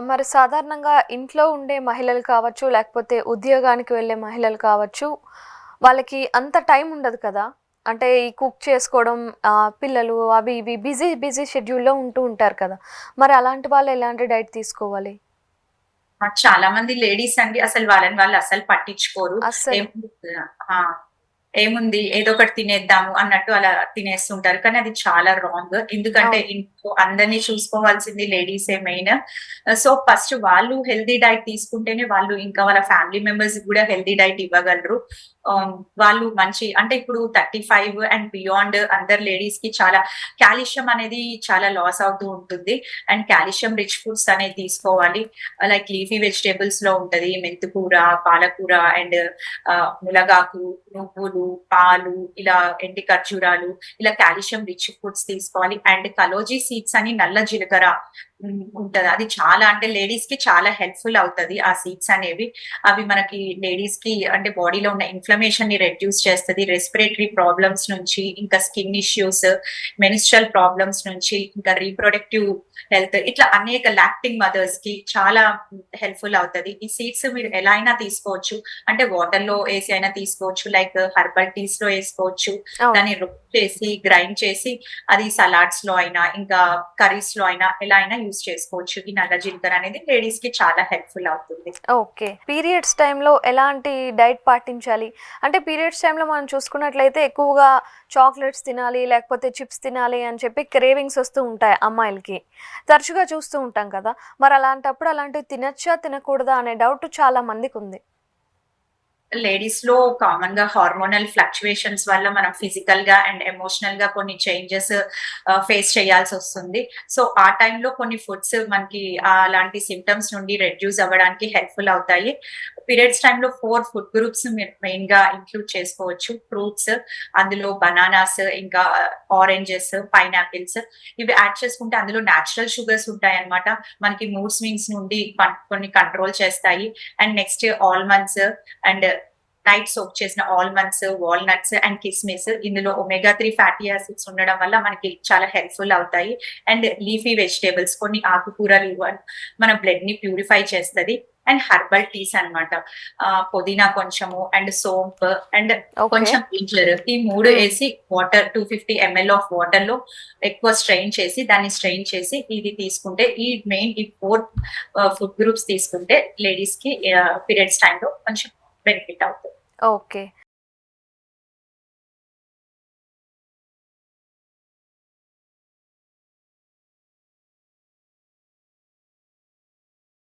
మరి సాధారణంగా ఇంట్లో ఉండే మహిళలు కావచ్చు, లేకపోతే ఉద్యోగానికి వెళ్ళే మహిళలు కావచ్చు, వాళ్ళకి అంత టైం ఉండదు కదా! అంటే ఈ కుక్ చేసుకోవడం, పిల్లలు అవి ఇవి బిజీ బిజీ షెడ్యూల్‌లో ఉంటూ ఉంటారు కదా! మరి అలాంటి వాళ్ళు ఎలాంటి డైట్ తీసుకోవాలి? చాలా మంది లేడీస్ అండి అసలు వాళ్ళని వాళ్ళు అసలు పట్టించుకోరు. అస్సలు. ఏముంది ఆ! ఏముంది ఏదో ఒకటి తినేద్దాము అన్నట్టు అలా తినేస్తుంటారు. కానీ అది చాలా రాంగ్. ఎందుకంటే అవును. ఇంట్లో అందరిని చూసుకోవాల్సింది లేడీసే మెయిన్. సో, ఫస్ట్ వాళ్ళు హెల్తీ డైట్ తీసుకుంటేనే వాళ్ళు ఇంకా వాళ్ళ ఫ్యామిలీ మెంబర్స్‌కి గూడా హెల్తీ డైట్ ఇవ్వగలరు. ఆహ్, వాళ్ళు మంచి అంటే ఇప్పుడు 35 అండ్ బియాండ్ అందరు లేడీస్‌కి చాలా కాల్షియం అనేది చాలా లాస్ అవుతూ ఉంటుంది. అండ్ కాల్షియం రిచ్ ఫుడ్స్ అనేది తీసుకోవాలి. లైక్ లీఫీ వెజిటబుల్స్ లో ఉంటది. మెంతికూర, పాలకూర అండ్ ములగాకు, నువ్వులు, పాలు, ఇలా ఎండి ఖర్జూరాలు, ఇలా కాల్షియం రిచ్ ఫుడ్స్ తీసుకోవాలి. అండ్ కలోజీ సీడ్స్ అని నల్ల జీలకర్ర ఉంటది. అది చాలా అంటే లేడీస్ కి చాలా హెల్ప్‌ఫుల్ అవుతది ఆ సీడ్స్ అనేవి. అవి మనకి లేడీస్ కి అంటే బాడీలో ఉన్న ఇన్‌ఫ్లమేషన్ ని రెడ్యూస్ చేస్తది. రెస్పిరేటరీ ప్రాబ్లమ్స్ నుంచి, ఇంకా స్కిన్ ఇష్యూస్, మెన్‌స్ట్రుయల్ ప్రాబ్లమ్స్ నుంచి, ఇంకా రీప్రొడక్టివ్ హెల్త్ ఇట్లా అనేక లాక్టింగ్ మదర్స్ కి చాలా హెల్ప్‌ఫుల్ అవుతది. ఈ సీడ్స్ మీరు ఎలా అయినా తీసుకోవచ్చు. అంటే వాటర్‌లో ఏసి అయినా తీసుకోవచ్చు. లైక్ హెర్బల్ టీస్ లో ఏసుకోవచ్చు. అవును. దాన్ని రోస్ట్ చేసి, గ్రైండ్ చేసి అది సలాడ్స్ లో అయినా, ఇంకా కర్రీస్ లో అయినా ఎలా అయినా యూజ్ చేసుకోవచ్చు. ఈ నల్ల జీలకర్ర అనేది లేడీస్ కి చాలా హెల్ప్‌ఫుల్ అవుతుంది. ఓకే. పీరియడ్స్ టైంలో ఎలాంటి డైట్ పాటించాలి? అంటే పీరియడ్స్ టైంలో మనం చూసుకున్నట్లయితే ఎక్కువగా చాక్లెట్స్ తినాలి, లేకపోతే చిప్స్ తినాలి అని చెప్పి క్రేవింగ్స్ వస్తూ ఉంటాయి అమ్మాయిలకి. తరచుగా చూస్తూ ఉంటాం కదా! మరి అలాంటప్పుడు అలాంటివి తినొచ్చా? తినకూడదా? అనే డౌట్ చాలా మందికుంది. లేడీస్ లో కామన్ గా హార్మోనల్ ఫ్లక్చుయేషన్స్ వల్ల మనం ఫిజికల్ గా అండ్ ఎమోషనల్ గా కొన్ని చేంజెస్ ఫేస్ చేయాల్సి వస్తుంది. సో ఆ టైంలో కొన్ని ఫుడ్స్ మనకి అలాంటి సిమ్టమ్స్ నుండి రెడ్యూస్ అవ్వడానికి హెల్ప్ఫుల్ అవుతాయి. పీరియడ్స్ టైంలో 4 ఫుడ్ గ్రూప్స్ మీరు మెయిన్ గా ఇంక్లూడ్ చేసుకోవచ్చు. ఫ్రూట్స్, అందులో బనానాస్, ఇంకా ఆరెంజెస్, పైనాపిల్స్ ఇవి యాడ్ చేసుకుంటే అందులో నేచురల్ షుగర్స్ ఉంటాయన్నమాట. మనకి మూడ్ స్వింగ్స్ నుండి కొన్ని కంట్రోల్ చేస్తాయి. And next almonds and night soak చేసిన ఆల్మండ్స్, వాల్‌నట్స్ అండ్ కిస్మిస్ ఇందులో ఒమేగా 3 ఫ్యాటీ యాసిడ్స్ ఉండడం వల్ల మనకి చాలా హెల్ప్‌ఫుల్ అవుతాయి. అండ్ లీఫీ వెజిటబుల్స్ కొన్ని ఆకుకూరలు మన బ్లడ్ ని ప్యూరిఫై చేస్తది. అండ్ హెర్బల్ టీస్ అన్నమాట. పుదీనా కొంచెము అండ్ సోంపు అండ్ ఓకే. కొంచెం జింజర్ ఈ 3 హ్మ్. ఏసి వాటర్ 250 ఎంఎల్ ఆఫ్ వాటర్‌లో ఎక్కువ స్ట్రెయిన్ చేసి ఇది తీసుకుంటే ఈ మెయిన్ ఈ 4 ఫుడ్ గ్రూప్స్ తీసుకుంటే లేడీస్‌కి పీరియడ్స్ టైమ్‌లో కొంచెం బెనిఫిట్ అవుతది. ఓకే.